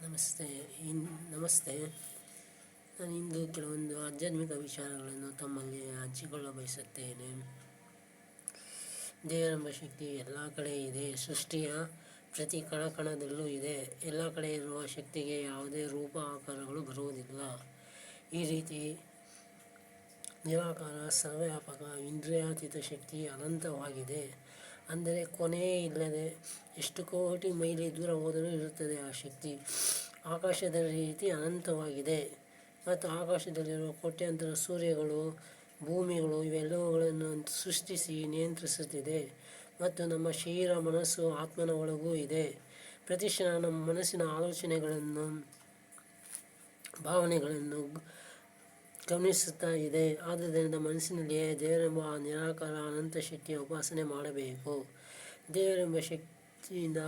ನಮಸ್ತೆ. ನಮಸ್ತೆ. ನಾನು ಇಂದು ಕೆಲವೊಂದು ಆಧ್ಯಾತ್ಮಿಕ ವಿಚಾರಗಳನ್ನು ತಮ್ಮಲ್ಲಿ ಹಂಚಿಕೊಳ್ಳ ಬಯಸುತ್ತೇನೆ. ದೇವರೆಂಬ ಶಕ್ತಿ ಎಲ್ಲ ಕಡೆ ಇದೆ. ಸೃಷ್ಟಿಯ ಪ್ರತಿ ಕಣಕಣದಲ್ಲೂ ಇದೆ. ಎಲ್ಲ ಕಡೆ ಇರುವ ಶಕ್ತಿಗೆ ಯಾವುದೇ ರೂಪ ಆಕಾರಗಳು ಬರುವುದಿಲ್ಲ. ಈ ರೀತಿ ನಿರಾಕಾರ, ಸರ್ವವ್ಯಾಪಕ, ಇಂದ್ರಿಯಾತೀತ ಶಕ್ತಿ ಅನಂತವಾಗಿದೆ. ಅಂದರೆ ಕೊನೆಯೇ ಇಲ್ಲದೆ ಎಷ್ಟು ಕೋಟಿ ಮೈಲಿ ದೂರ ಹೋದರೂ ಇರುತ್ತದೆ ಆ ಶಕ್ತಿ. ಆಕಾಶದ ರೀತಿ ಅನಂತವಾಗಿದೆ ಮತ್ತು ಆಕಾಶದಲ್ಲಿರುವ ಕೋಟ್ಯಾಂತರ ಸೂರ್ಯಗಳು, ಭೂಮಿಗಳು ಇವೆಲ್ಲವುಗಳನ್ನು ಸೃಷ್ಟಿಸಿ ನಿಯಂತ್ರಿಸುತ್ತಿದೆ. ಮತ್ತು ನಮ್ಮ ಶರೀರ, ಮನಸ್ಸು, ಆತ್ಮನ ಒಳಗೂ ಇದೆ. ಪ್ರತಿಕ್ಷಣ ನಮ್ಮ ಮನಸ್ಸಿನ ಆಲೋಚನೆಗಳನ್ನು, ಭಾವನೆಗಳನ್ನು ಗಮನಿಸುತ್ತಾ ಇದೆ. ಆದುದರಿಂದ ಮನಸ್ಸಿನಲ್ಲಿಯೇ ದೇವರೆಂಬ ನಿರಾಕಾರ ಅನಂತ ಶಕ್ತಿಯ ಉಪಾಸನೆ ಮಾಡಬೇಕು. ದೇವರೆಂಬ ಶಕ್ತಿಯಿಂದ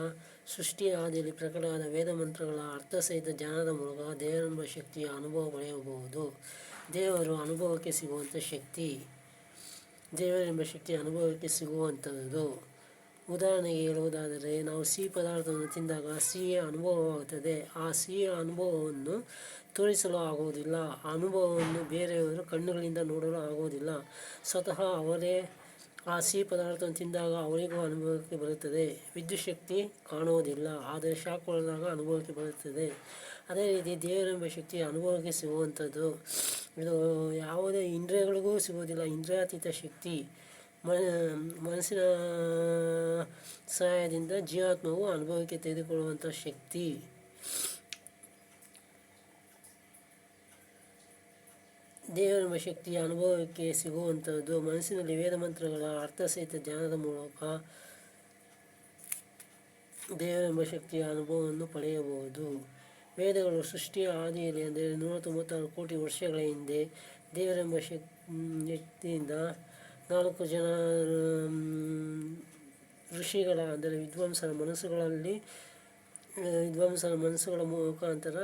ಸೃಷ್ಟಿಯ ಆದಿಯಲ್ಲಿ ಪ್ರಕಟವಾದ ವೇದ ಮಂತ್ರಗಳ ಅರ್ಥಸಹಿತ ಜ್ಞಾನದ ಮೂಲಕ ದೇವರೆಂಬ ಶಕ್ತಿಯ ಅನುಭವ ಪಡೆಯಬಹುದು. ದೇವರು ಅನುಭವಕ್ಕೆ ಸಿಗುವಂಥ ಶಕ್ತಿ. ದೇವರೆಂಬ ಶಕ್ತಿ ಅನುಭವಕ್ಕೆ ಸಿಗುವಂಥದ್ದು. ಉದಾಹರಣೆಗೆ ಹೇಳುವುದಾದರೆ, ನಾವು ಸಿಹಿ ಪದಾರ್ಥವನ್ನು ತಿಂದಾಗ ಸಿಹಿಯ ಅನುಭವವಾಗುತ್ತದೆ. ಆ ಸಿಹಿಯ ಅನುಭವವನ್ನು ತೋರಿಸಲು ಆಗುವುದಿಲ್ಲ. ಆ ಅನುಭವವನ್ನು ಬೇರೆಯವರು ಕಣ್ಣುಗಳಿಂದ ನೋಡಲು ಆಗುವುದಿಲ್ಲ. ಸ್ವತಃ ಅವರೇ ಆ ಸಿಹಿ ಪದಾರ್ಥವನ್ನು ತಿಂದಾಗ ಅವರಿಗೂ ಅನುಭವಕ್ಕೆ ಬರುತ್ತದೆ. ವಿದ್ಯುತ್ ಶಕ್ತಿ ಕಾಣುವುದಿಲ್ಲ, ಆದರೆ ಶಾಕ್ ಹೊಡೆದಾಗ ಅನುಭವಕ್ಕೆ ಬರುತ್ತದೆ. ಅದೇ ರೀತಿ ದೇವರೆಂಬ ಶಕ್ತಿ ಅನುಭವಕ್ಕೆ ಸಿಗುವಂಥದ್ದು. ಇದು ಯಾವುದೇ ಇಂದ್ರಿಯಗಳಿಗೂ ಸಿಗುವುದಿಲ್ಲ. ಇಂದ್ರಿಯಾತೀತ ಶಕ್ತಿ. ಮನಸ್ಸಿನ ಸಹಾಯದಿಂದ ಜೀವಾತ್ಮವು ಅನುಭವಕ್ಕೆ ತೆಗೆದುಕೊಳ್ಳುವಂಥ ಶಕ್ತಿ. ದೇವರೆಂಬ ಶಕ್ತಿಯ ಅನುಭವಕ್ಕೆ ಸಿಗುವಂಥದ್ದು ಮನಸ್ಸಿನಲ್ಲಿ ವೇದ ಮಂತ್ರಗಳ ಅರ್ಥಸಹಿತ ಜ್ಞಾನದ ಮೂಲಕ ದೇವರೆಂಬ ಶಕ್ತಿಯ ಅನುಭವವನ್ನು ಪಡೆಯಬಹುದು. ವೇದಗಳು ಸೃಷ್ಟಿಯ ಆದಿಯಲ್ಲಿ, ಅಂದರೆ 196 ಕೋಟಿ ವರ್ಷಗಳ ಹಿಂದೆ ದೇವರೆಂಬ ಶಕ್ತಿಯಿಂದ 4 ಜನ ಋಷಿಗಳ, ಅಂದರೆ ವಿದ್ವಾಂಸರ ಮನಸ್ಸುಗಳ ಮುಖಾಂತರ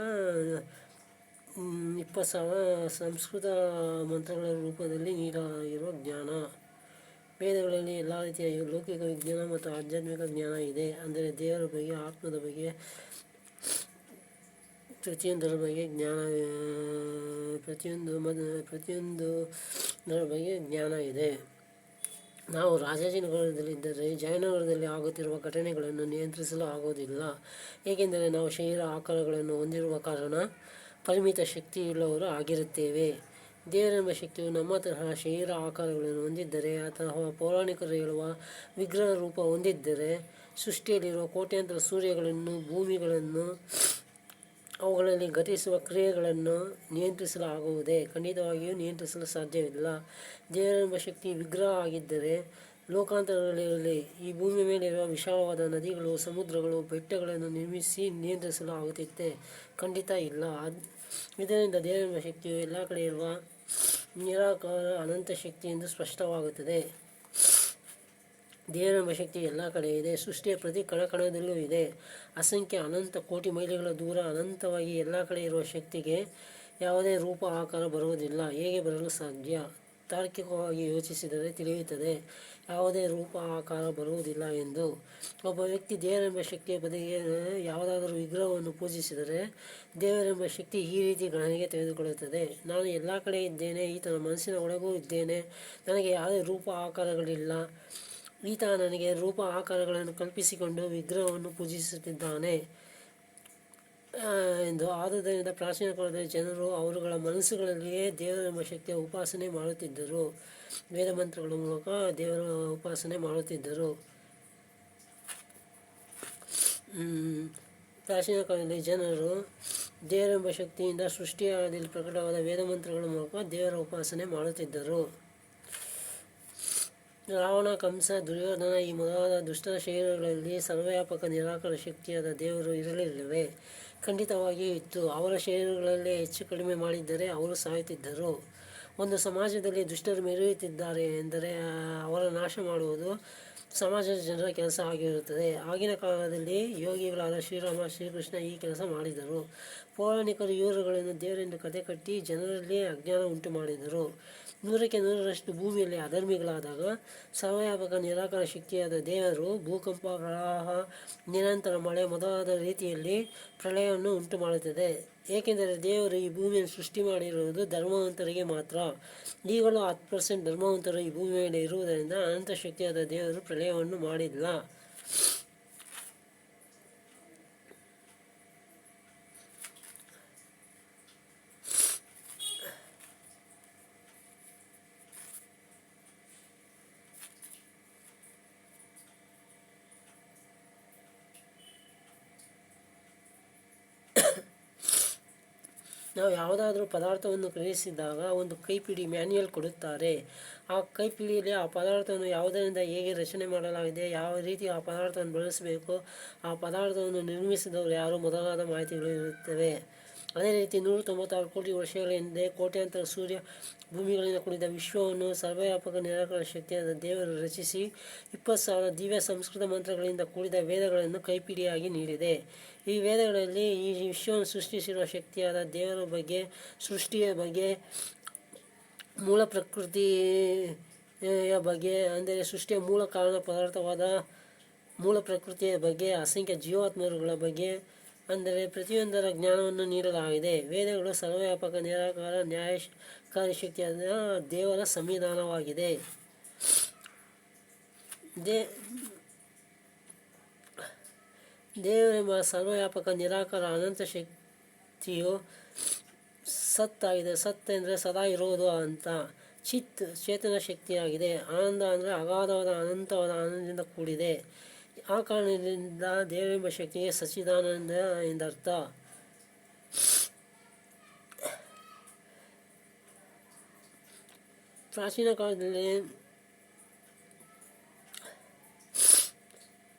20,000 ಸಂಸ್ಕೃತ ಮಂತ್ರಗಳ ರೂಪದಲ್ಲಿ ನೀಡಲಾಗಿರುವ ಜ್ಞಾನ. ವೇದಗಳಲ್ಲಿ ಎಲ್ಲ ರೀತಿಯ ಲೌಕಿಕ ವಿಜ್ಞಾನ ಮತ್ತು ಆಧ್ಯಾತ್ಮಿಕ ಜ್ಞಾನ ಇದೆ. ಅಂದರೆ ದೇವರ ಬಗ್ಗೆ, ಆತ್ಮದ ಬಗ್ಗೆ, ಪ್ರತಿಯೊಂದರ ಬಗ್ಗೆ ಜ್ಞಾನ ಇದೆ. ನಾವು ರಾಜಾಜಿನಗರದಲ್ಲಿದ್ದರೆ ಜಯನಗರದಲ್ಲಿ ಆಗುತ್ತಿರುವ ಘಟನೆಗಳನ್ನು ನಿಯಂತ್ರಿಸಲು ಆಗುವುದಿಲ್ಲ. ಏಕೆಂದರೆ ನಾವು ಶರೀರ ಆಕಾರಗಳನ್ನು ಹೊಂದಿರುವ ಕಾರಣ ಪರಿಮಿತ ಶಕ್ತಿಯುಳ್ಳವರು ಆಗಿರುತ್ತೇವೆ. ದೇವರೆಂಬ ಶಕ್ತಿಯು ನಮ್ಮ ತರಹ ಶರೀರ ಆಕಾರಗಳನ್ನು ಹೊಂದಿದ್ದರೆ ಅಥವಾ ಪೌರಾಣಿಕರು ಹೇಳುವ ವಿಗ್ರಹ ರೂಪ ಹೊಂದಿದ್ದರೆ ಸೃಷ್ಟಿಯಲ್ಲಿರುವ ಕೋಟ್ಯಾಂತರ ಸೂರ್ಯಗಳನ್ನು, ಭೂಮಿಗಳನ್ನು, ಅವುಗಳಲ್ಲಿ ಘಟಿಸುವ ಕ್ರಿಯೆಗಳನ್ನು ನಿಯಂತ್ರಿಸಲು ಆಗುವುದೇ? ಖಂಡಿತವಾಗಿಯೂ ನಿಯಂತ್ರಿಸಲು ಸಾಧ್ಯವಿಲ್ಲ. ದೇವರೆಂಬ ಶಕ್ತಿ ವಿಗ್ರಹ ಆಗಿದ್ದರೆ ಲೋಕಾಂತರಗಳಲ್ಲಿ ಈ ಭೂಮಿಯ ಮೇಲಿರುವ ವಿಶಾಲವಾದ ನದಿಗಳು, ಸಮುದ್ರಗಳು, ಬೆಟ್ಟಗಳನ್ನು ನಿರ್ಮಿಸಿ ನಿಯಂತ್ರಿಸಲು ಆಗುತ್ತಿತ್ತೆ? ಖಂಡಿತ ಇಲ್ಲ. ಇದರಿಂದ ದೇವರೆಂಬ ಶಕ್ತಿಯು ಎಲ್ಲ ಕಡೆ ಇರುವ ನಿರಾಕಾರ ಅನಂತ ಶಕ್ತಿ ಎಂದು ಸ್ಪಷ್ಟವಾಗುತ್ತದೆ. ದೇವರೆಂಬ ಶಕ್ತಿ ಎಲ್ಲ ಕಡೆ ಇದೆ. ಸೃಷ್ಟಿಯ ಪ್ರತಿ ಕಣಕಣದಲ್ಲೂ ಇದೆ. ಅಸಂಖ್ಯ ಅನಂತ ಕೋಟಿ ಮೈಲಿಗಳ ದೂರ ಅನಂತವಾಗಿ ಎಲ್ಲ ಕಡೆ ಇರುವ ಶಕ್ತಿಗೆ ಯಾವುದೇ ರೂಪ ಆಕಾರ ಬರುವುದಿಲ್ಲ. ಹೇಗೆ ಬರಲು ಸಾಧ್ಯ? ತಾರ್ಕಿಕವಾಗಿ ಯೋಚಿಸಿದರೆ ತಿಳಿಯುತ್ತದೆ ಯಾವುದೇ ರೂಪ ಆಕಾರ ಬರುವುದಿಲ್ಲ ಎಂದು. ಒಬ್ಬ ವ್ಯಕ್ತಿ ದೇವರೆಂಬ ಶಕ್ತಿಯ ಬದಲಿಗೆ ಯಾವುದಾದರೂ ವಿಗ್ರಹವನ್ನು ಪೂಜಿಸಿದರೆ ದೇವರೆಂಬ ಶಕ್ತಿ ಈ ರೀತಿ ಗಣನೆಗೆ ತೆಗೆದುಕೊಳ್ಳುತ್ತದೆ: ನಾನು ಎಲ್ಲ ಕಡೆ ಇದ್ದೇನೆ, ಈತನ ಮನಸ್ಸಿನ ಒಳಗೂ ಇದ್ದೇನೆ, ನನಗೆ ಯಾವುದೇ ರೂಪ ಆಕಾರಗಳಿಲ್ಲ, ಈತ ನನಗೆ ರೂಪ ಆಕಾರಗಳನ್ನು ಕಲ್ಪಿಸಿಕೊಂಡು ವಿಗ್ರಹವನ್ನು ಪೂಜಿಸುತ್ತಿದ್ದಾನೆ ಎಂದು. ಆದುದರಿಂದ ಪ್ರಾಚೀನ ಕಾಲದಲ್ಲಿ ಜನರು ಅವರುಗಳ ಮನಸ್ಸುಗಳಲ್ಲಿಯೇ ದೇವರೆಂಬ ಶಕ್ತಿಯ ಉಪಾಸನೆ ಮಾಡುತ್ತಿದ್ದರು. ವೇದ ಮಂತ್ರಗಳ ಮೂಲಕ ದೇವರ ಉಪಾಸನೆ ಮಾಡುತ್ತಿದ್ದರು. ಪ್ರಾಚೀನ ಕಾಲದಲ್ಲಿ ಜನರು ದೇವರೆಂಬ ಶಕ್ತಿಯಿಂದ ಸೃಷ್ಟಿಯ ಆದಿಯಲ್ಲಿ ಪ್ರಕಟವಾದ ವೇದ ಮಂತ್ರಗಳ ಮೂಲಕ ದೇವರ ಉಪಾಸನೆ ಮಾಡುತ್ತಿದ್ದರು. ರಾವಣ, ಕಂಸ, ದುರ್ಯೋಧನ ಈ ಮೊದಲಾದ ದುಷ್ಟರ ಶರೀರಗಳಲ್ಲಿ ಸರ್ವವ್ಯಾಪಕ ನಿರಾಕಾರ ಶಕ್ತಿಯಾದ ದೇವರು ಇರಲಿಲ್ಲವೇ? ಖಂಡಿತವಾಗಿಯೂ ಇತ್ತು. ಅವರ ಶರೀರಗಳಲ್ಲೇ ಹೆಚ್ಚು ಕಡಿಮೆ ಮಾಡಿದ್ದರೆ ಅವರು ಸಾಯುತ್ತಿದ್ದರು. ಒಂದು ಸಮಾಜದಲ್ಲಿ ದುಷ್ಟರು ಮೆರೆಯುತ್ತಿದ್ದಾರೆ ಎಂದರೆ ಅವರ ನಾಶ ಮಾಡುವುದು ಸಮಾಜದ ಜನರ ಕೆಲಸ ಆಗಿರುತ್ತದೆ. ಆಗಿನ ಕಾಲದಲ್ಲಿ ಯೋಗಿಗಳಾದ ಶ್ರೀರಾಮ, ಶ್ರೀಕೃಷ್ಣ ಈ ಕೆಲಸ ಮಾಡಿದರು. ಪೌರಾಣಿಕರು ಇವರುಗಳನ್ನು ದೇವರೆಂದು ಕತೆ ಕಟ್ಟಿ ಜನರಲ್ಲಿ ಅಜ್ಞಾನ ಉಂಟು ಮಾಡಿದರು. 100ಕ್ಕೆ 100ರಷ್ಟು ಭೂಮಿಯಲ್ಲಿ ಅಧರ್ಮಿಗಳಾದಾಗ ಸರ್ವವ್ಯಾಪಕ ನಿರಾಕಾರ ಶಕ್ತಿಯಾದ ದೇವರು ಭೂಕಂಪ, ಪ್ರವಾಹ, ನಿರಂತರ ಮಳೆ ಮೊದಲಾದ ರೀತಿಯಲ್ಲಿ ಪ್ರಳಯವನ್ನು ಉಂಟು ಮಾಡುತ್ತದೆ. ಏಕೆಂದರೆ ದೇವರು ಈ ಭೂಮಿಯನ್ನು ಸೃಷ್ಟಿ ಮಾಡಿರುವುದು ಧರ್ಮವಂತರಿಗೆ ಮಾತ್ರ. ಈಗಲೂ 10% ಧರ್ಮವಂತರು ಈ ಭೂಮಿ ಮೇಲೆ ಇರುವುದರಿಂದ ಅನಂತ ಶಕ್ತಿಯಾದ ದೇವರು ಪ್ರಳಯವನ್ನು ಮಾಡಿಲ್ಲ. ನಾವು ಯಾವುದಾದ್ರೂ ಪದಾರ್ಥವನ್ನು ಖರೀದಿಸಿದಾಗ ಒಂದು ಕೈಪಿಡಿ ಮ್ಯಾನ್ಯುಯಲ್ ಕೊಡುತ್ತಾರೆ. ಆ ಕೈಪಿಡಿಯಲ್ಲಿ ಆ ಪದಾರ್ಥವನ್ನು ಯಾವುದರಿಂದ ಹೇಗೆ ರಚನೆ ಮಾಡಲಾಗಿದೆ, ಯಾವ ರೀತಿ ಆ ಪದಾರ್ಥವನ್ನು ಬಳಸಬೇಕು, ಆ ಪದಾರ್ಥವನ್ನು ನಿರ್ಮಿಸಿದವರು ಯಾರು ಮೊದಲಾದ ಮಾಹಿತಿಗಳು ಇರುತ್ತವೆ. ಅದೇ ರೀತಿ 196 ಕೋಟಿ ವರ್ಷಗಳ ಹಿಂದೆ ಕೋಟ್ಯಾಂತರ ಸೂರ್ಯ ಭೂಮಿಗಳಿಂದ ಕೂಡಿದ ವಿಶ್ವವನ್ನು ಸರ್ವವ್ಯಾಪಕ ನಿರಾಕಾರ ಶಕ್ತಿಯಾದ ದೇವರು ರಚಿಸಿ 20,000 ದಿವ್ಯ ಸಂಸ್ಕೃತ ಮಂತ್ರಗಳಿಂದ ಕೂಡಿದ ವೇದಗಳನ್ನು ಕೈಪಿಡಿಯಾಗಿ ನೀಡಿದೆ. ಈ ವೇದಗಳಲ್ಲಿ ಈ ವಿಶ್ವವನ್ನು ಸೃಷ್ಟಿಸಿರುವ ಶಕ್ತಿಯಾದ ದೇವರ ಬಗ್ಗೆ, ಸೃಷ್ಟಿಯ ಬಗ್ಗೆ, ಮೂಲ ಪ್ರಕೃತಿಯ ಬಗ್ಗೆ, ಅಂದರೆ ಸೃಷ್ಟಿಯ ಮೂಲ ಕಾರಣ ಪದಾರ್ಥವಾದ ಮೂಲ ಪ್ರಕೃತಿಯ ಬಗ್ಗೆ, ಅಸಂಖ್ಯ ಜೀವಾತ್ಮರುಗಳ ಬಗ್ಗೆ, ಅಂದರೆ ಪ್ರತಿಯೊಂದರ ಜ್ಞಾನವನ್ನು ನೀಡಲಾಗಿದೆ. ವೇದಗಳು ಸರ್ವವ್ಯಾಪಕ ನಿರಾಕಾರ ನ್ಯಾಯಕಾರಿ ಶಕ್ತಿಯಾದ ದೇವರ ಸಂವಿಧಾನವಾಗಿದೆ. ದೇವರೆಂಬ ಸರ್ವವ್ಯಾಪಕ ನಿರಾಕಾರ ಅನಂತ ಶಕ್ತಿಯು ಸತ್ತಾಗಿದೆ. ಸತ್ ಅಂದರೆ ಸದಾ ಇರುವುದು ಅಂತ. ಚಿತ್ ಚೇತನ ಶಕ್ತಿಯಾಗಿದೆ. ಆನಂದ ಅಂದರೆ ಅಗಾಧವಾದ ಅನಂತವಾದ ಆನಂದದಿಂದ ಕೂಡಿದೆ. ಆ ಕಾರಣದಿಂದ ದೇವರೆಂಬ ಶಕ್ತಿಗೆ ಸಚ್ಚಿದಾನಂದ ಎಂದರ್ಥ. ಪ್ರಾಚೀನ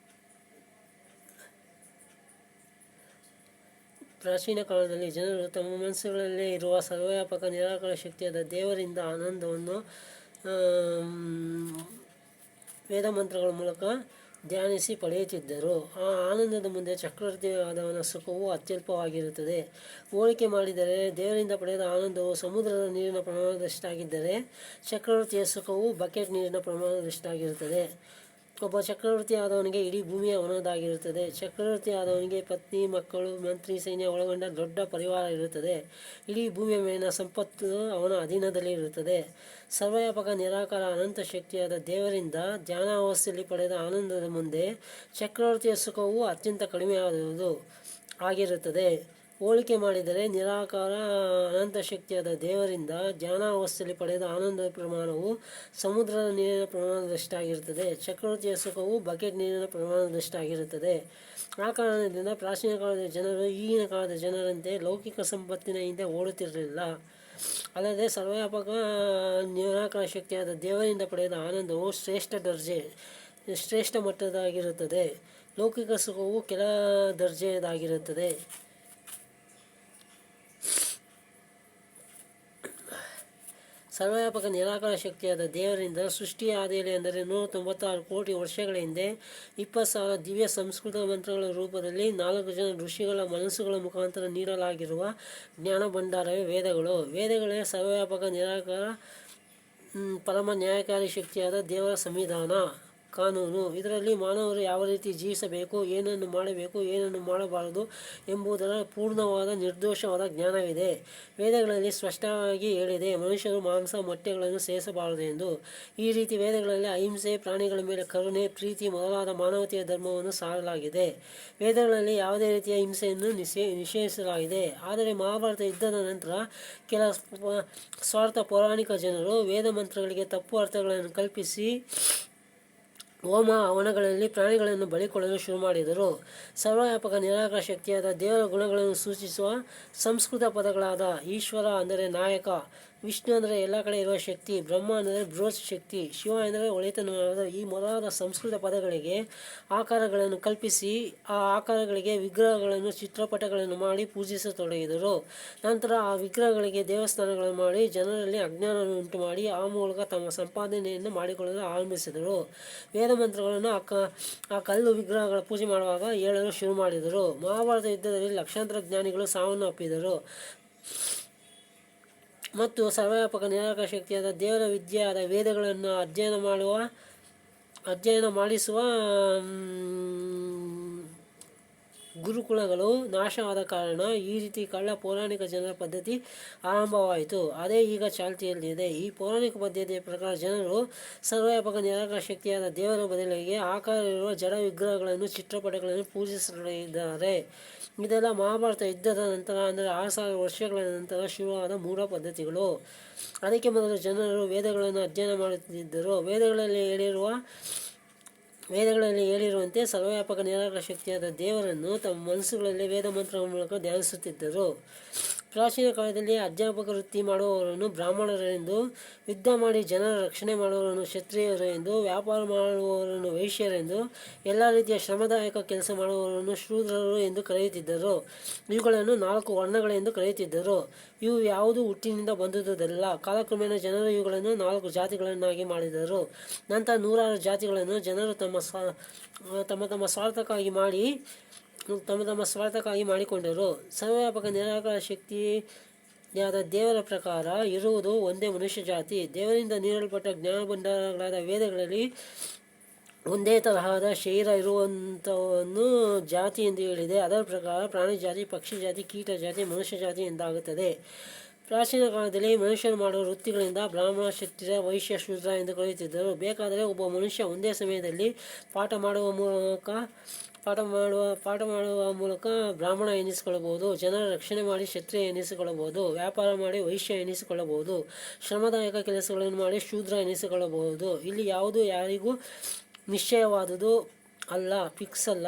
ಕಾಲದಲ್ಲಿ ಜನರು ತಮ್ಮ ಮನಸ್ಸುಗಳಲ್ಲೇ ಇರುವ ಸರ್ವವ್ಯಾಪಕ ನಿರಾಕಾರ ಶಕ್ತಿಯಾದ ದೇವರಿಂದ ಆನಂದವನ್ನು ವೇದ ಮಂತ್ರಗಳ ಮೂಲಕ ಧ್ಯಾನಿಸಿ ಪಡೆಯುತ್ತಿದ್ದರು. ಆ ಆನಂದದ ಮುಂದೆ ಚಕ್ರವರ್ತಿಯಾದವನ ಸುಖವು ಅತ್ಯಲ್ಪವಾಗಿರುತ್ತದೆ. ಹೋಲಿಕೆ ಮಾಡಿದರೆ ದೇವರಿಂದ ಪಡೆದ ಆನಂದವು ಸಮುದ್ರದ ನೀರಿನ ಪ್ರಮಾಣದಷ್ಟಾಗಿದ್ದರೆ ಚಕ್ರವರ್ತಿಯ ಸುಖವು ಬಕೆಟ್ ನೀರಿನ ಪ್ರಮಾಣದಷ್ಟಾಗಿರುತ್ತದೆ. ಒಬ್ಬ ಚಕ್ರವರ್ತಿ ಆದವನಿಗೆ ಇಡೀ ಭೂಮಿ ಅವನದಾಗಿರುತ್ತದೆ. ಚಕ್ರವರ್ತಿ ಆದವನಿಗೆ ಪತ್ನಿ, ಮಕ್ಕಳು, ಮಂತ್ರಿ, ಸೈನ್ಯ ಒಳಗೊಂಡ ದೊಡ್ಡ ಪರಿವಾರ ಇರುತ್ತದೆ. ಇಡೀ ಭೂಮಿಯ ಮೇಲಿನ ಸಂಪತ್ತು ಅವನ ಅಧೀನದಲ್ಲಿ ಇರುತ್ತದೆ. ಸರ್ವವ್ಯಾಪಕ ನಿರಾಕಾರ ಅನಂತ ಶಕ್ತಿಯಾದ ದೇವರಿಂದ ಧ್ಯಾನಾವಸ್ಥೆಯಲ್ಲಿ ಪಡೆದ ಆನಂದದ ಮುಂದೆ ಚಕ್ರವರ್ತಿಯ ಸುಖವು ಅತ್ಯಂತ ಕಡಿಮೆಯಾದುದು ಆಗಿರುತ್ತದೆ. ಹೋಲಿಕೆ ಮಾಡಿದರೆ ನಿರಾಕಾರ ಅನಂತ ಶಕ್ತಿಯಾದ ದೇವರಿಂದ ಧ್ಯಾನಾವಸ್ಥೆಯಲ್ಲಿ ಪಡೆದ ಆನಂದದ ಪ್ರಮಾಣವು ಸಮುದ್ರದ ನೀರಿನ ಪ್ರಮಾಣದಷ್ಟಾಗಿರುತ್ತದೆ. ಚಕ್ರವರ್ತಿಯ ಸುಖವು ಬಕೆಟ್ ನೀರಿನ ಪ್ರಮಾಣದಷ್ಟಾಗಿರುತ್ತದೆ. ಆ ಕಾರಣದಿಂದ ಪ್ರಾಚೀನ ಕಾಲದ ಜನರು ಈಗಿನ ಕಾಲದ ಜನರಂತೆ ಲೌಕಿಕ ಸಂಪತ್ತಿನ ಹಿಂದೆ ಓಡುತ್ತಿರಲಿಲ್ಲ. ಅಲ್ಲದೆ ಸರ್ವವ್ಯಾಪಕ ನಿರಾಕಾರ ಶಕ್ತಿಯಾದ ದೇವರಿಂದ ಪಡೆದ ಆನಂದವು ಶ್ರೇಷ್ಠ ಮಟ್ಟದಾಗಿರುತ್ತದೆ. ಲೌಕಿಕ ಸುಖವು ಕೆಳ ದರ್ಜೆಯದಾಗಿರುತ್ತದೆ. ಸರ್ವವ್ಯಾಪಕ ನಿರಾಕಾರ ಶಕ್ತಿಯಾದ ದೇವರಿಂದ ಸೃಷ್ಟಿಯ ಆದಿಯಲ್ಲಿ, ಅಂದರೆ 196 ಕೋಟಿ ವರ್ಷಗಳ ಹಿಂದೆ 20,000 ದಿವ್ಯ ಸಂಸ್ಕೃತ ಮಂತ್ರಗಳ ರೂಪದಲ್ಲಿ 4 ಜನ ಋಷಿಗಳ ಮನಸ್ಸುಗಳ ಮುಖಾಂತರ ನೀಡಲಾಗಿರುವ ಜ್ಞಾನ ಭಂಡಾರವೇ ವೇದಗಳು. ವೇದಗಳೇ ಸರ್ವವ್ಯಾಪಕ ನಿರಾಕಾರ ಪರಮ ನ್ಯಾಯಕಾರಿ ಶಕ್ತಿಯಾದ ದೇವರ ಸಂವಿಧಾನ, ಕಾನೂನು. ಇದರಲ್ಲಿ ಮಾನವರು ಯಾವ ರೀತಿ ಜೀವಿಸಬೇಕು, ಏನನ್ನು ಮಾಡಬೇಕು, ಏನನ್ನು ಮಾಡಬಾರದು ಎಂಬುದರ ಪೂರ್ಣವಾದ ನಿರ್ದೋಷವಾದ ಜ್ಞಾನವಿದೆ. ವೇದಗಳಲ್ಲಿ ಸ್ಪಷ್ಟವಾಗಿ ಹೇಳಿದೆ, ಮನುಷ್ಯರು ಮಾಂಸ ಮೊಟ್ಟೆಗಳನ್ನು ಸೇವಿಸಬಾರದು ಎಂದು. ಈ ರೀತಿ ವೇದಗಳಲ್ಲಿ ಅಹಿಂಸೆ, ಪ್ರಾಣಿಗಳ ಮೇಲೆ ಕರುಣೆ, ಪ್ರೀತಿ ಮೊದಲಾದ ಮಾನವತೆಯ ಧರ್ಮವನ್ನು ಸಾರಲಾಗಿದೆ. ವೇದಗಳಲ್ಲಿ ಯಾವುದೇ ರೀತಿಯ ಹಿಂಸೆಯನ್ನು ನಿಷೇಧಿಸಲಾಗಿದೆ. ಆದರೆ ಮಹಾಭಾರತ ಯುದ್ಧದ ನಂತರ ಕೆಲ ಸ್ವಾರ್ಥ ಪೌರಾಣಿಕ ಜನರು ವೇದ ಮಂತ್ರಗಳಿಗೆ ತಪ್ಪು ಅರ್ಥಗಳನ್ನು ಕಲ್ಪಿಸಿ ಹೋಮ ಹವನಗಳಲ್ಲಿ ಪ್ರಾಣಿಗಳನ್ನು ಬಲಿಕೊಳ್ಳಲು ಶುರು ಮಾಡಿದರು. ಸರ್ವವ್ಯಾಪಕ ನಿರಾಕಾರ ಶಕ್ತಿಯಾದ ದೇವರ ಗುಣಗಳನ್ನು ಸೂಚಿಸುವ ಸಂಸ್ಕೃತ ಪದಗಳಾದ ಈಶ್ವರ ಅಂದರೆ ನಾಯಕ, ವಿಷ್ಣು ಅಂದರೆ ಎಲ್ಲ ಕಡೆ ಇರುವ ಶಕ್ತಿ, ಬ್ರಹ್ಮ ಅಂದರೆ ಬೃಹತ್ ಶಕ್ತಿ, ಶಿವ ಅಂದರೆ ಒಳೆತನವಾದ. ಈ ಮೊದಲಾದ ಸಂಸ್ಕೃತ ಪದಗಳಿಗೆ ಆಕಾರಗಳನ್ನು ಕಲ್ಪಿಸಿ ಆ ಆಕಾರಗಳಿಗೆ ವಿಗ್ರಹಗಳನ್ನು, ಚಿತ್ರಪಟಗಳನ್ನು ಮಾಡಿ ಪೂಜಿಸತೊಡಗಿದರು. ನಂತರ ಆ ವಿಗ್ರಹಗಳಿಗೆ ದೇವಸ್ಥಾನಗಳನ್ನು ಮಾಡಿ ಜನರಲ್ಲಿ ಅಜ್ಞಾನವನ್ನು ಉಂಟು ಮಾಡಿ ಆ ಮೂಲಕ ತಮ್ಮ ಸಂಪಾದನೆಯನ್ನು ಮಾಡಿಕೊಳ್ಳಲು ಆರಂಭಿಸಿದರು. ವೇದ ಮಂತ್ರಗಳನ್ನು ಆ ಕಲ್ಲು ವಿಗ್ರಹಗಳ ಪೂಜೆ ಮಾಡುವಾಗ ಹೇಳಲು ಶುರು ಮಾಡಿದರು. ಮಹಾಭಾರತ ಯುದ್ಧದಲ್ಲಿ ಲಕ್ಷಾಂತರ ಜ್ಞಾನಿಗಳು ಸಾವನ್ನು ಅಪ್ಪಿದರು ಮತ್ತು ಸರ್ವವ್ಯಾಪಕ ನಿರಾಕಾರ ಶಕ್ತಿಯಾದ ದೇವರ ವಿದ್ಯೆಯಾದ ವೇದಗಳನ್ನು ಅಧ್ಯಯನ ಮಾಡಿಸುವ ಗುರುಕುಲಗಳು ನಾಶವಾದ ಕಾರಣ ಈ ರೀತಿ ಕಳ್ಳ ಪೌರಾಣಿಕ ಜನರ ಪದ್ಧತಿ ಆರಂಭವಾಯಿತು. ಅದೇ ಈಗ ಚಾಲ್ತಿಯಲ್ಲಿದೆ. ಈ ಪೌರಾಣಿಕ ಪದ್ಧತಿಯ ಪ್ರಕಾರ ಜನರು ಸರ್ವವ್ಯಾಪಕ ನಿರಾಕಾರ ಶಕ್ತಿಯಾದ ದೇವರ ಬದಲಿಗೆ ಆಕಾರವಿರುವ ಜಡ ವಿಗ್ರಹಗಳನ್ನು, ಚಿತ್ರಪಟಗಳನ್ನು ಪೂಜಿಸಲಿದ್ದಾರೆ. ಇದೆಲ್ಲ ಮಹಾಭಾರತ ಯುದ್ಧದ ನಂತರ, ಅಂದರೆ 6000 ವರ್ಷಗಳ ನಂತರ ಶುರುವಾದ ಮೂಢ ಪದ್ಧತಿಗಳು. ಅದಕ್ಕೆ ಮೊದಲು ಜನರು ವೇದಗಳನ್ನು ಅಧ್ಯಯನ ಮಾಡುತ್ತಿದ್ದರು. ವೇದಗಳಲ್ಲಿ ಹೇಳಿರುವಂತೆ ಸರ್ವವ್ಯಾಪಕ ನಿರಾಕಾರ ಶಕ್ತಿಯಾದ ದೇವರನ್ನು ತಮ್ಮ ಮನಸ್ಸುಗಳಲ್ಲಿ ವೇದ ಮಂತ್ರಗಳ ಮೂಲಕ ಧ್ಯಾನಿಸುತ್ತಿದ್ದರು. ಪ್ರಾಚೀನ ಕಾಲದಲ್ಲಿ ಅಧ್ಯಾಪಕ ವೃತ್ತಿ ಮಾಡುವವರನ್ನು ಬ್ರಾಹ್ಮಣರೆಂದು, ಯುದ್ಧ ಮಾಡಿ ಜನರ ರಕ್ಷಣೆ ಮಾಡುವವರನ್ನು ಕ್ಷತ್ರಿಯರು ಎಂದು, ವ್ಯಾಪಾರ ಮಾಡುವವರನ್ನು ವೈಶ್ಯರೆಂದು, ಎಲ್ಲ ರೀತಿಯ ಶ್ರಮದಾಯಕ ಕೆಲಸ ಮಾಡುವವರನ್ನು ಶೂದ್ರರು ಎಂದು ಕರೆಯುತ್ತಿದ್ದರು. ಇವುಗಳನ್ನು 4 ವರ್ಣಗಳೆಂದು ಕರೆಯುತ್ತಿದ್ದರು. ಇವು ಯಾವುದು ಹುಟ್ಟಿನಿಂದ ಬಂದುದಲ್ಲ. ಕಾಲಕ್ರಮೇಣ ಜನರು ಇವುಗಳನ್ನು 4 ಜಾತಿಗಳನ್ನಾಗಿ ಮಾಡಿದರು. ನಂತರ 100 ಜಾತಿಗಳನ್ನು ಜನರು ತಮ್ಮ ಸ್ವಾರ್ಥಕ್ಕಾಗಿ ಮಾಡಿಕೊಂಡರು. ಸರ್ವವ್ಯಾಪಕ ನಿರಾಕಾರ ಶಕ್ತಿಯಾದ ದೇವರ ಪ್ರಕಾರ ಇರುವುದು ಒಂದೇ ಮನುಷ್ಯ ಜಾತಿ. ದೇವರಿಂದ ನೀಡಲ್ಪಟ್ಟ ಜ್ಞಾನ ಭಂಡಾರಗಳಾದ ವೇದಗಳಲ್ಲಿ ಒಂದೇ ತರಹದ ಶರೀರ ಇರುವಂಥವನ್ನು ಜಾತಿ ಎಂದು ಹೇಳಿದೆ. ಅದರ ಪ್ರಕಾರ ಪ್ರಾಣಿ ಜಾತಿ, ಪಕ್ಷಿ ಜಾತಿ, ಕೀಟ ಜಾತಿ, ಮನುಷ್ಯ ಜಾತಿ ಎಂದಾಗುತ್ತದೆ. ಪ್ರಾಚೀನ ಕಾಲದಲ್ಲಿ ಮನುಷ್ಯರು ಮಾಡುವ ವೃತ್ತಿಗಳಿಂದ ಬ್ರಾಹ್ಮಣ, ಕ್ಷತ್ರಿಯ, ವೈಶ್ಯ, ಶೂದ್ರ ಎಂದು ಕರೆಯುತ್ತಿದ್ದರು. ಬೇಕಾದರೆ ಒಬ್ಬ ಮನುಷ್ಯ ಒಂದೇ ಸಮಯದಲ್ಲಿ ಪಾಠ ಮಾಡುವ ಮೂಲಕ ಬ್ರಾಹ್ಮಣ ಎನಿಸಿಕೊಳ್ಳಬಹುದು, ಜನರ ರಕ್ಷಣೆ ಮಾಡಿ ಕ್ಷತ್ರಿಯ ಎನಿಸಿಕೊಳ್ಳಬಹುದು, ವ್ಯಾಪಾರ ಮಾಡಿ ವೈಶ್ಯ ಎನಿಸಿಕೊಳ್ಳಬಹುದು, ಶ್ರಮದಾಯಕ ಕೆಲಸಗಳನ್ನು ಮಾಡಿ ಶೂದ್ರ ಎನಿಸಿಕೊಳ್ಳಬಹುದು. ಇಲ್ಲಿ ಯಾವುದು ಯಾರಿಗೂ ನಿಶ್ಚಯವಾದುದು ಅಲ್ಲ, ಫಿಕ್ಸ್ ಅಲ್ಲ.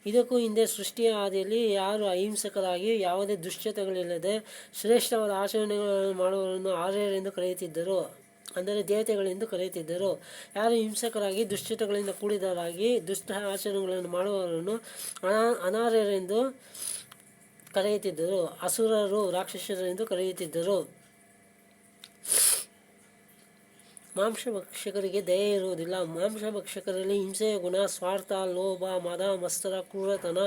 ಇದಕ್ಕೂ ಹಿಂದೆ ಸೃಷ್ಟಿಯ ಆದಿಯಲ್ಲಿ ಯಾರು ಅಹಿಂಸಕರಾಗಿ ಯಾವುದೇ ದುಶ್ಚಟಗಳಿಲ್ಲದೆ ಶ್ರೇಷ್ಠವಾದ ಆಚರಣೆಗಳನ್ನು ಮಾಡುವವರನ್ನು ಆರ್ಯರೆಂದು ಕರೆಯುತ್ತಿದ್ದರು, ಅಂದರೆ ದೇವತೆಗಳೆಂದು ಕರೆಯುತ್ತಿದ್ದರು. ಯಾರು ಹಿಂಸಕರಾಗಿ ದುಶ್ಚಟಗಳಿಂದ ಕೂಡಿದವರಾಗಿ ದುಷ್ಟ ಆಚರಣೆಗಳನ್ನು ಮಾಡುವವರನ್ನು ಅನಾರ್ಯರೆಂದು ಕರೆಯುತ್ತಿದ್ದರು, ಅಸುರರು, ರಾಕ್ಷಸರೆಂದು ಕರೆಯುತ್ತಿದ್ದರು. ಮಾಂಸಭಕ್ಷಕರಿಗೆ ದಯೆ ಇರುವುದಿಲ್ಲ. ಮಾಂಸಭಕ್ಷಕರಲ್ಲಿ ಹಿಂಸೆಯ ಗುಣ, ಸ್ವಾರ್ಥ, ಲೋಭ, ಮದ, ಮತ್ಸರ, ಕ್ರೂರತನ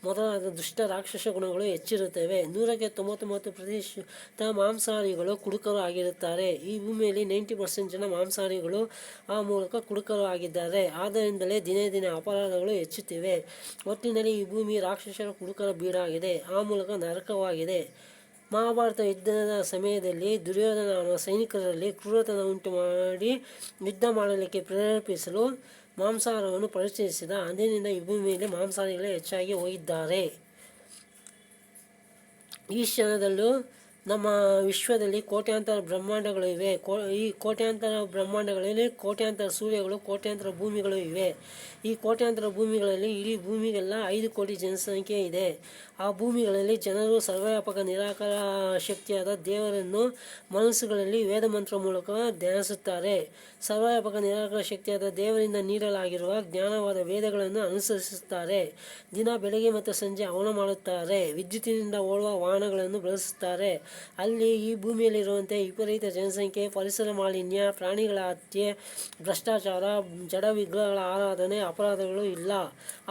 ಮೊದಲಾದ ದುಷ್ಟ ರಾಕ್ಷಸ ಗುಣಗಳು ಹೆಚ್ಚಿರುತ್ತವೆ. 100ಕ್ಕೆ 99% ಮಾಂಸಾಹಾರಿಗಳು ಕುಡುಕರು ಆಗಿರುತ್ತಾರೆ. ಈ ಭೂಮಿಯಲ್ಲಿ 90% ಜನ ಮಾಂಸಾಹಾರಿಗಳು, ಆ ಮೂಲಕ ಕುಡುಕರು ಆಗಿದ್ದಾರೆ. ಆದ್ದರಿಂದಲೇ ದಿನೇ ದಿನೇ ಅಪರಾಧಗಳು ಹೆಚ್ಚುತ್ತಿವೆ. ಒಟ್ಟಿನಲ್ಲಿ ಈ ಭೂಮಿ ರಾಕ್ಷಸರ, ಕುಡುಕರ ಬೀಡಾಗಿದೆ, ಆ ಮೂಲಕ ನರಕವಾಗಿದೆ. ಮಹಾಭಾರತ ಯುದ್ಧದ ಸಮಯದಲ್ಲಿ ದುರ್ಯೋಧನ ಅವನ ಸೈನಿಕರಲ್ಲಿ ಕ್ರೂರತನ ಉಂಟು ಮಾಡಿ ಯುದ್ಧ ಮಾಡಲಿಕ್ಕೆ ಪ್ರೇರೇಪಿಸಲು ಮಾಂಸಾಹಾರವನ್ನು ಪರಿಚಯಿಸಿದ. ಅಂದಿನಿಂದ ಈ ಭೂಮಿಯಲ್ಲಿ ಮಾಂಸಾಹಾರಿಗಳೇ ಹೆಚ್ಚಾಗಿ ಹೋಗಿದ್ದಾರೆ. ಈ ಕ್ಷಣದಲ್ಲೂ ನಮ್ಮ ವಿಶ್ವದಲ್ಲಿ ಕೋಟ್ಯಾಂತರ ಬ್ರಹ್ಮಾಂಡಗಳು ಇವೆ. ಈ ಕೋಟ್ಯಾಂತರ ಬ್ರಹ್ಮಾಂಡಗಳಲ್ಲಿ ಕೋಟ್ಯಾಂತರ ಸೂರ್ಯಗಳು, ಕೋಟ್ಯಾಂತರ ಭೂಮಿಗಳು ಇವೆ. ಈ ಕೋಟ್ಯಾಂತರ ಭೂಮಿಗಳಲ್ಲಿ ಇಡೀ ಭೂಮಿಗೆಲ್ಲ 5 ಕೋಟಿ ಜನಸಂಖ್ಯೆ ಇದೆ. ಆ ಭೂಮಿಗಳಲ್ಲಿ ಜನರು ಸರ್ವವ್ಯಾಪಕ ನಿರಾಕಾರ ಶಕ್ತಿಯಾದ ದೇವರನ್ನು ಮನಸ್ಸುಗಳಲ್ಲಿ ವೇದ ಮಂತ್ರ ಮೂಲಕ ಧ್ಯಾನಿಸುತ್ತಾರೆ. ಸರ್ವವ್ಯಾಪಕ ನಿರಾಕಾರ ಶಕ್ತಿಯಾದ ದೇವರಿಂದ ನೀಡಲಾಗಿರುವ ಜ್ಞಾನವಾದ ವೇದಗಳನ್ನು ಅನುಸರಿಸುತ್ತಾರೆ. ದಿನ ಬೆಳಗ್ಗೆ ಮತ್ತು ಸಂಜೆ ಹವನ ಮಾಡುತ್ತಾರೆ. ವಿದ್ಯುತ್ತಿನಿಂದ ಓಡುವ ವಾಹನಗಳನ್ನು ಬಳಸುತ್ತಾರೆ. ಅಲ್ಲಿ ಈ ಭೂಮಿಯಲ್ಲಿರುವಂತೆ ವಿಪರೀತ ಜನಸಂಖ್ಯೆ, ಪರಿಸರ ಮಾಲಿನ್ಯ, ಪ್ರಾಣಿಗಳ ಹತ್ಯೆ, ಭ್ರಷ್ಟಾಚಾರ, ಜಡ ವಿಗ್ರಹಗಳ ಆರಾಧನೆ, ಅಪರಾಧಗಳು ಇಲ್ಲ.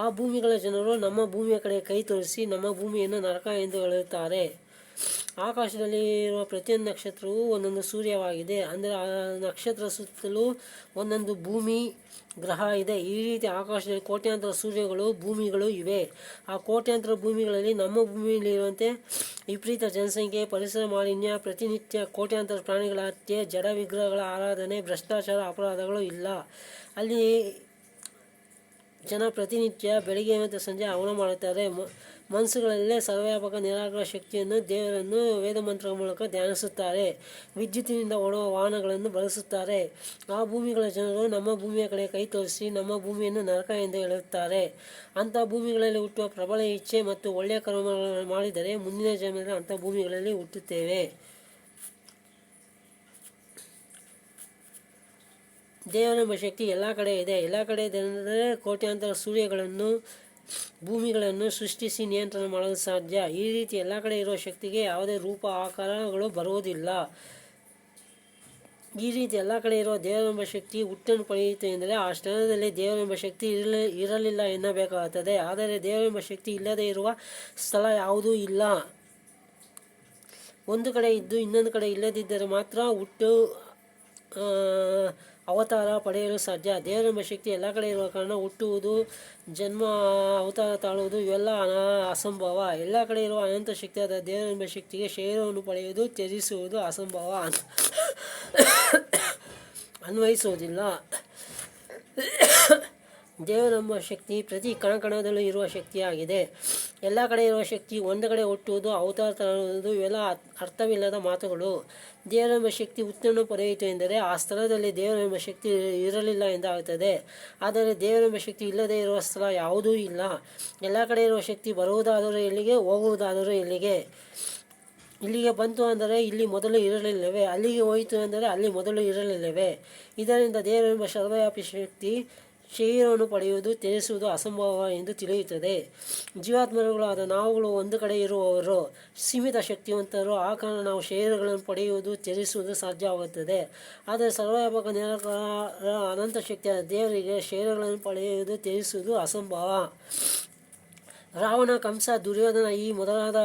ಆ ಭೂಮಿಗಳ ಜನರು ನಮ್ಮ ಭೂಮಿಯ ಕಡೆ ಕೈ ತೋರಿಸಿ ನಮ್ಮ ಭೂಮಿಯನ್ನು ನರಕ ಎಂದು ಹೇಳುತ್ತಾರೆ. ಆಕಾಶದಲ್ಲಿರುವ ಪ್ರತಿಯೊಂದು ನಕ್ಷತ್ರವೂ ಒಂದೊಂದು ಸೂರ್ಯವಾಗಿದೆ. ಅಂದರೆ ಆ ನಕ್ಷತ್ರ ಸುತ್ತಲೂ ಒಂದೊಂದು ಭೂಮಿ ಗ್ರಹ ಇದೆ. ಈ ರೀತಿ ಆಕಾಶದಲ್ಲಿ ಕೋಟ್ಯಾಂತರ ಸೂರ್ಯಗಳು, ಭೂಮಿಗಳು ಇವೆ. ಆ ಕೋಟ್ಯಾಂತರ ಭೂಮಿಗಳಲ್ಲಿ ನಮ್ಮ ಭೂಮಿಯಲ್ಲಿರುವಂತೆ ವಿಪರೀತ ಜನಸಂಖ್ಯೆ, ಪರಿಸರ ಮಾಲಿನ್ಯ, ಪ್ರತಿನಿತ್ಯ ಕೋಟ್ಯಾಂತರ ಪ್ರಾಣಿಗಳ ಹತ್ಯೆ, ಜಡ ವಿಗ್ರಹಗಳ ಆರಾಧನೆ, ಭ್ರಷ್ಟಾಚಾರ, ಅಪರಾಧಗಳು ಇಲ್ಲ. ಅಲ್ಲಿ ಜನ ಪ್ರತಿನಿತ್ಯ ಬೆಳಿಗ್ಗೆ ಮತ್ತು ಸಂಜೆ ಹವನ ಮಾಡುತ್ತಾರೆ. ಮನಸ್ಸುಗಳಲ್ಲೇ ಸರ್ವವ್ಯಾಪಕ ನಿರಾಕಾರ ಶಕ್ತಿಯನ್ನು, ದೇವರನ್ನು ವೇದ ಮಂತ್ರಗಳ ಮೂಲಕ ಧ್ಯಾನಿಸುತ್ತಾರೆ. ವಿದ್ಯುತ್ತಿನಿಂದ ಓಡುವ ವಾಹನಗಳನ್ನು ಬಳಸುತ್ತಾರೆ. ಆ ಭೂಮಿಗಳ ಜನರು ನಮ್ಮ ಭೂಮಿಯ ಕಡೆ ಕೈ ತೋರಿಸಿ ನಮ್ಮ ಭೂಮಿಯನ್ನು ನರಕ ಎಂದು ಹೇಳುತ್ತಾರೆ. ಅಂಥ ಭೂಮಿಗಳಲ್ಲಿ ಹುಟ್ಟುವ ಪ್ರಬಲ ಇಚ್ಛೆ ಮತ್ತು ಒಳ್ಳೆಯ ಕರ್ಮಗಳನ್ನು ಮಾಡಿದರೆ ಮುಂದಿನ ಜನ್ಮದಲ್ಲಿ ಅಂಥ ಭೂಮಿಗಳಲ್ಲಿ ಹುಟ್ಟುತ್ತೇವೆ. ದೇವರೆಂಬ ಶಕ್ತಿ ಎಲ್ಲ ಕಡೆ ಇದೆ. ಎಲ್ಲ ಕಡೆ ಇದೆ ಅಂದರೆ ಕೋಟ್ಯಾಂತರ ಸೂರ್ಯಗಳನ್ನು ಭೂಮಿಗಳನ್ನು ಸೃಷ್ಟಿಸಿ ನಿಯಂತ್ರಣ ಮಾಡಲು ಸಾಧ್ಯ. ಈ ರೀತಿ ಎಲ್ಲ ಕಡೆ ಇರುವ ಶಕ್ತಿಗೆ ಯಾವುದೇ ರೂಪ ಆಕಾರಗಳು ಬರುವುದಿಲ್ಲ. ಈ ರೀತಿ ಎಲ್ಲ ಕಡೆ ಇರುವ ದೇವರೆಂಬ ಶಕ್ತಿ ಹುಟ್ಟನ್ನು ಪಡೆಯಿತು ಎಂದರೆ ಆ ಸ್ಥಳದಲ್ಲಿ ದೇವರೆಂಬ ಶಕ್ತಿ ಇರಲಿಲ್ಲ ಎನ್ನಬೇಕಾಗುತ್ತದೆ. ಆದರೆ ದೇವರೆಂಬ ಶಕ್ತಿ ಇಲ್ಲದೇ ಇರುವ ಸ್ಥಳ ಯಾವುದೂ ಇಲ್ಲ. ಒಂದು ಕಡೆ ಇದ್ದು ಇನ್ನೊಂದು ಕಡೆ ಇಲ್ಲದಿದ್ದರೆ ಮಾತ್ರ ಹುಟ್ಟು ಅವತಾರ ಪಡೆಯಲು ಸಾಧ್ಯ. ದೇವರೆಂಬ ಶಕ್ತಿ ಎಲ್ಲ ಕಡೆ ಇರುವ ಕಾರಣ ಹುಟ್ಟುವುದು, ಜನ್ಮ, ಅವತಾರ ತಾಳುವುದು ಇವೆಲ್ಲ ಅಸಂಭವ. ಎಲ್ಲ ಕಡೆ ಇರುವ ಅನಂತ ಶಕ್ತಿಯಾದ ದೇವರೆಂಬ ಶಕ್ತಿಗೆ ಶರೀರವನ್ನು ಪಡೆಯುವುದು, ತ್ಯಜಿಸುವುದು ಅಸಂಭವ, ಅನ್ವಯಿಸುವುದಿಲ್ಲ. ದೇವರೆಂಬ ಶಕ್ತಿ ಪ್ರತಿ ಕಣಕಣದಲ್ಲೂ ಇರುವ ಶಕ್ತಿಯಾಗಿದೆ. ಎಲ್ಲ ಕಡೆ ಇರುವ ಶಕ್ತಿ ಒಂದು ಕಡೆ ಹುಟ್ಟುವುದು, ಅವತಾರ ತಾಳುವುದು ಇವೆಲ್ಲ ಅರ್ಥವಿಲ್ಲದ ಮಾತುಗಳು. ದೇವರೆಂಬ ಶಕ್ತಿ ಹುಟ್ಟನ್ನು ಪಡೆಯಿತು ಎಂದರೆ ಆ ಸ್ಥಳದಲ್ಲಿ ದೇವರೆಂಬ ಶಕ್ತಿ ಇರಲಿಲ್ಲ ಎಂದಾಗುತ್ತದೆ. ಆದರೆ ದೇವರೆಂಬ ಶಕ್ತಿ ಇಲ್ಲದೇ ಇರುವ ಸ್ಥಳ ಯಾವುದೂ ಇಲ್ಲ. ಎಲ್ಲ ಕಡೆ ಇರುವ ಶಕ್ತಿ ಬರುವುದಾದರೂ ಎಲ್ಲಿಗೆ, ಹೋಗುವುದಾದರೂ ಎಲ್ಲಿಗೆ. ಇಲ್ಲಿಗೆ ಬಂತು ಅಂದರೆ ಇಲ್ಲಿ ಮೊದಲು ಇರಲಿಲ್ಲವೇ, ಅಲ್ಲಿಗೆ ಹೋಯಿತು ಅಂದರೆ ಅಲ್ಲಿ ಮೊದಲು ಇರಲಿಲ್ಲವೇ. ಇದರಿಂದ ದೇವರೆಂಬ ಸರ್ವವ್ಯಾಪಿ ಶಕ್ತಿ ಶರೀರವನ್ನು ಪಡೆಯುವುದು, ತ್ಯಜಿಸುವುದು ಅಸಂಭವ ಎಂದು ತಿಳಿಯುತ್ತದೆ. ಜೀವಾತ್ಮರುಗಳಾದ ನಾವುಗಳು ಒಂದು ಕಡೆ ಇರುವವರು, ಸೀಮಿತ ಶಕ್ತಿವಂತರು. ಆ ಕಾರಣ ನಾವು ಶರೀರಗಳನ್ನು ಪಡೆಯುವುದು, ತ್ಯಜಿಸುವುದು ಸಾಧ್ಯವಾಗುತ್ತದೆ. ಆದರೆ ಸರ್ವವ್ಯಾಪಕ ನಿರಾಕಾರ ಅನಂತ ಶಕ್ತಿಯಾದ ದೇವರಿಗೆ ಶರೀರಗಳನ್ನು ಪಡೆಯುವುದು, ತ್ಯಜಿಸುವುದು ಅಸಂಭವ. ರಾವಣ, ಕಂಸ, ದುರ್ಯೋಧನ ಈ ಮೊದಲಾದ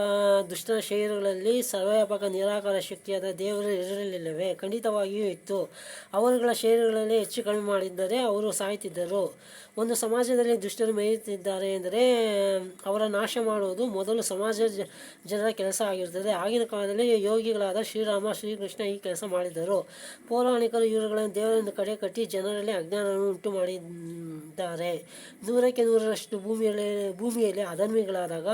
ದುಷ್ಟರ ಶರೀರಗಳಲ್ಲಿ ಸರ್ವವ್ಯಾಪಕ ನಿರಾಕಾರ ಶಕ್ತಿಯಾದ ದೇವರು ಇರಲಿಲ್ಲವೇ? ಖಂಡಿತವಾಗಿಯೂ ಇತ್ತು. ಅವರುಗಳ ಶರೀರಗಳಲ್ಲಿ ಹೆಚ್ಚು ಕಡಿಮೆ ಮಾಡಿದ್ದರೆ ಅವರು ಸಾಯುತ್ತಿದ್ದರು. ಒಂದು ಸಮಾಜದಲ್ಲಿ ದುಷ್ಟರು ಮೆರೆಯುತ್ತಿದ್ದಾರೆ ಎಂದರೆ ಅವರ ನಾಶ ಮಾಡುವುದು ಮೊದಲು ಸಮಾಜದ ಜನರ ಕೆಲಸ ಆಗಿರುತ್ತದೆ. ಆಗಿನ ಕಾಲದಲ್ಲಿ ಯೋಗಿಗಳಾದ ಶ್ರೀರಾಮ, ಶ್ರೀಕೃಷ್ಣ ಈ ಕೆಲಸ ಮಾಡಿದ್ದರು. ಪೌರಾಣಿಕರು ಇವರುಗಳನ್ನು ದೇವರಿಂದ ಕಡೆ ಕಟ್ಟಿ ಜನರಲ್ಲಿ ಅಜ್ಞಾನವನ್ನು ಉಂಟು ಮಾಡಿದ್ದಾರೆ. 100ಕ್ಕೆ 100ರಷ್ಟು ಭೂಮಿಯಲ್ಲಿ ಅಧರ್ಮಿಗಳಾದಾಗ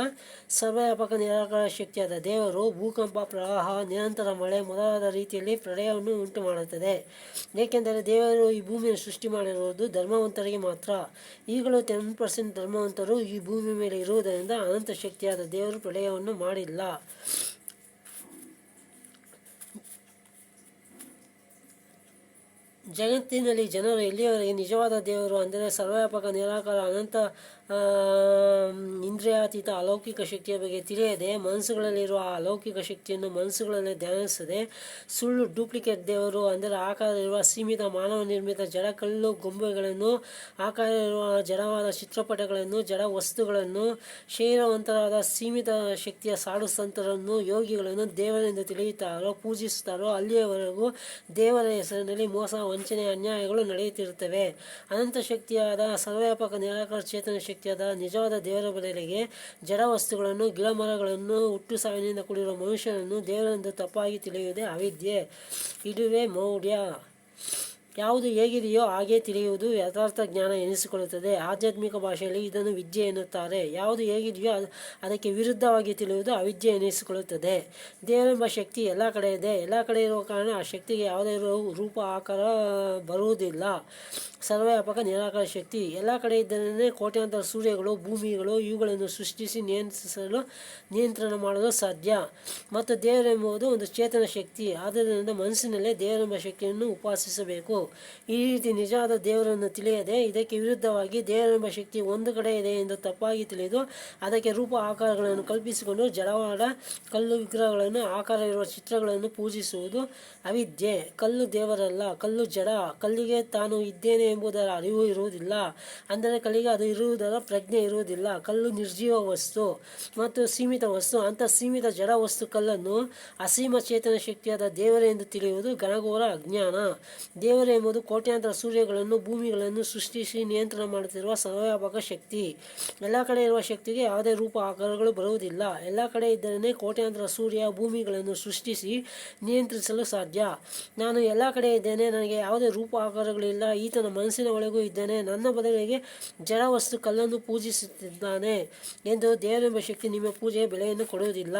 ಸರ್ವವ್ಯಾಪಕ ನಿರಾಕಾರ ಶಕ್ತಿಯಾದ ದೇವರು ಭೂಕಂಪ, ಪ್ರವಾಹ, ನಿರಂತರ ಮಳೆ ಮೊದಲಾದ ರೀತಿಯಲ್ಲಿ ಪ್ರಳಯವನ್ನು ಉಂಟು ಮಾಡುತ್ತದೆ. ಏಕೆಂದರೆ ದೇವರು ಈ ಭೂಮಿಯನ್ನು ಸೃಷ್ಟಿ ಮಾಡಿರುವುದು ಧರ್ಮವಂತರಿಗೆ ಮಾತ್ರ. ಈಗಲೂ 10% ಧರ್ಮವಂತರು ಈ ಭೂಮಿ ಮೇಲೆ ಇರುವುದರಿಂದ ಅನಂತ ಶಕ್ತಿಯಾದ ದೇವರು ಪ್ರಳಯವನ್ನು ಮಾಡಿಲ್ಲ. ಜಗತ್ತಿನಲ್ಲಿ ಜನರು ಎಲ್ಲಿಯವರೆಗೆ ನಿಜವಾದ ದೇವರು ಅಂದರೆ ಸರ್ವವ್ಯಾಪಕ ನಿರಾಕಾರ ಅನಂತ ಇಂದ್ರಿಯಾತೀತ ಅಲೌಕಿಕ ಶಕ್ತಿಯ ಬಗ್ಗೆ ತಿಳಿಯದೆ ಮನಸ್ಸುಗಳಲ್ಲಿರುವ ಆ ಅಲೌಕಿಕ ಶಕ್ತಿಯನ್ನು ಮನಸ್ಸುಗಳಲ್ಲಿ ಧ್ಯಾನಿಸದೆ ಸುಳ್ಳು ಡೂಪ್ಲಿಕೇಟ್ ದೇವರು ಅಂದರೆ ಆಕಾರ ಇರುವ ಸೀಮಿತ ಮಾನವ ನಿರ್ಮಿತ ಜಡ ಕಲ್ಲು ಗೊಂಬೆಗಳನ್ನು, ಆಕಾರ ಇರುವ ಜಡವಾದ ಚಿತ್ರಪಟಗಳನ್ನು, ಜಡ ವಸ್ತುಗಳನ್ನು, ಶರೀರವಂತರಾದ ಸೀಮಿತ ಶಕ್ತಿಯ ಸಾಡು ಸಂತರನ್ನು, ಯೋಗಿಗಳನ್ನು ದೇವರೆಂದು ತಿಳಿಯುತ್ತಾರೋ, ಪೂಜಿಸುತ್ತಾರೋ ಅಲ್ಲಿಯವರೆಗೂ ದೇವರ ಹೆಸರಿನಲ್ಲಿ ಮೋಸ, ವಂಚನೆ, ಅನ್ಯಾಯಗಳು ನಡೆಯುತ್ತಿರುತ್ತವೆ. ಅನಂತ ಶಕ್ತಿಯಾದ ಸರ್ವವ್ಯಾಪಕ ನಿರಾಕಾರ ಚೇತನ ಶಕ್ತಿಯಾದ ನಿಜವಾದ ದೇವರ ಬದಲಿಗೆ ಜಡ ವಸ್ತುಗಳನ್ನು, ಗಿಡಮರಗಳನ್ನು, ಹುಟ್ಟು ಸಾವಿನಿಂದ ಕೂಡಿರುವ ಮನುಷ್ಯರನ್ನು ದೇವರೆಂದು ತಪ್ಪಾಗಿ ತಿಳಿಯುವುದೇ ಅವಿದ್ಯೆ. ಇದುವೇ ಮೌಢ್ಯ. ಯಾವುದು ಹೇಗಿದೆಯೋ ಹಾಗೆ ತಿಳಿಯುವುದು ಯಥಾರ್ಥ ಜ್ಞಾನ ಎನಿಸಿಕೊಳ್ಳುತ್ತದೆ. ಆಧ್ಯಾತ್ಮಿಕ ಭಾಷೆಯಲ್ಲಿ ಇದನ್ನು ವಿದ್ಯೆ ಎನ್ನುತ್ತಾರೆ. ಯಾವುದು ಹೇಗಿದೆಯೋ ಅದಕ್ಕೆ ವಿರುದ್ಧವಾಗಿ ತಿಳಿಯುವುದು ಅವಿದ್ಯೆ ಎನಿಸಿಕೊಳ್ಳುತ್ತದೆ. ದೇವರೆಂಬ ಶಕ್ತಿ ಎಲ್ಲ ಕಡೆ ಇದೆ. ಎಲ್ಲ ಕಡೆ ಇರುವ ಕಾರಣ ಆ ಶಕ್ತಿಗೆ ಯಾವುದೇ ರೂಪ ಆಕಾರ ಬರುವುದಿಲ್ಲ. ಸರ್ವವ್ಯಾಪಕ ನಿರಾಕಾರ ಶಕ್ತಿ ಎಲ್ಲ ಕಡೆ ಇದ್ದರೆ ಕೋಟ್ಯಾಂತರ ಸೂರ್ಯಗಳು, ಭೂಮಿಗಳು ಇವುಗಳನ್ನು ಸೃಷ್ಟಿಸಿ ನಿಯಂತ್ರಣ ಮಾಡಲು ಸಾಧ್ಯ. ಮತ್ತು ದೇವರೆಂಬುದು ಒಂದು ಚೇತನ ಶಕ್ತಿ. ಆದ್ದರಿಂದ ಮನಸ್ಸಿನಲ್ಲೇ ದೇವರೆಂಬ ಶಕ್ತಿಯನ್ನು ಉಪಾಸಿಸಬೇಕು. ಈ ರೀತಿ ನಿಜವಾದ ದೇವರನ್ನು ತಿಳಿಯದೆ ಇದಕ್ಕೆ ವಿರುದ್ಧವಾಗಿ ದೇವರೆಂಬ ಶಕ್ತಿ ಒಂದು ಕಡೆ ಇದೆ ಎಂದು ತಪ್ಪಾಗಿ ತಿಳಿದು ಅದಕ್ಕೆ ರೂಪ ಆಕಾರಗಳನ್ನು ಕಲ್ಪಿಸಿಕೊಂಡು ಜಡವಾದ ಕಲ್ಲು ವಿಗ್ರಹಗಳನ್ನು, ಆಕಾರ ಇರುವ ಚಿತ್ರಗಳನ್ನು ಪೂಜಿಸುವುದು ಅವಿದ್ಯೆ. ಕಲ್ಲು ದೇವರಲ್ಲ, ಕಲ್ಲು ಜಡ. ಕಲ್ಲಿಗೆ ತಾನು ಇದ್ದೇನೆ ಎಂಬುದರ ಅರಿವು ಇರುವುದಿಲ್ಲ. ಅಂದರೆ ಕಲ್ಲಿಗೆ ಅದು ಇರುವುದರ ಪ್ರಜ್ಞೆ ಇರುವುದಿಲ್ಲ. ಕಲ್ಲು ನಿರ್ಜೀವ ವಸ್ತು ಮತ್ತು ಸೀಮಿತ ವಸ್ತು. ಅಂಥ ಸೀಮಿತ ಜಡ ವಸ್ತು ಕಲ್ಲನ್ನು ಅಸೀಮ ಚೇತನ ಶಕ್ತಿಯಾದ ದೇವರೇ ಎಂದು ತಿಳಿಯುವುದು ಘನಘೋರ ಅಜ್ಞಾನ. ದೇವರು ಎಂಬುದು ಕೋಟ್ಯಾಂತರ ಸೂರ್ಯಗಳನ್ನು, ಭೂಮಿಗಳನ್ನು ಸೃಷ್ಟಿಸಿ ನಿಯಂತ್ರಣ ಮಾಡುತ್ತಿರುವ ಸರ್ವವ್ಯಾಪಕ ಶಕ್ತಿ. ಎಲ್ಲ ಕಡೆ ಇರುವ ಶಕ್ತಿಗೆ ಯಾವುದೇ ರೂಪ ಆಕಾರಗಳು ಬರುವುದಿಲ್ಲ. ಎಲ್ಲ ಕಡೆ ಇದ್ದರೆ ಕೋಟ್ಯಾಂತರ ಸೂರ್ಯ, ಭೂಮಿಗಳನ್ನು ಸೃಷ್ಟಿಸಿ ನಿಯಂತ್ರಿಸಲು ಸಾಧ್ಯ. ನಾನು ಎಲ್ಲ ಕಡೆ ಇದ್ದೇನೆ, ನನಗೆ ಯಾವುದೇ ರೂಪ ಆಕಾರಗಳಿಲ್ಲ, ಈತನ ಮನಸ್ಸಿನ ಒಳಗೂ ಇದ್ದೇನೆ, ನನ್ನ ಬದಲಿಗೆ ಜಡ ವಸ್ತು ಕಲ್ಲನ್ನು ಪೂಜಿಸುತ್ತಿದ್ದಾನೆ ಎಂದು ದೇವರೆಂಬ ಶಕ್ತಿ ನಿಮ್ಮ ಪೂಜೆಯ ಬೆಲೆಯನ್ನು ಕೊಡುವುದಿಲ್ಲ.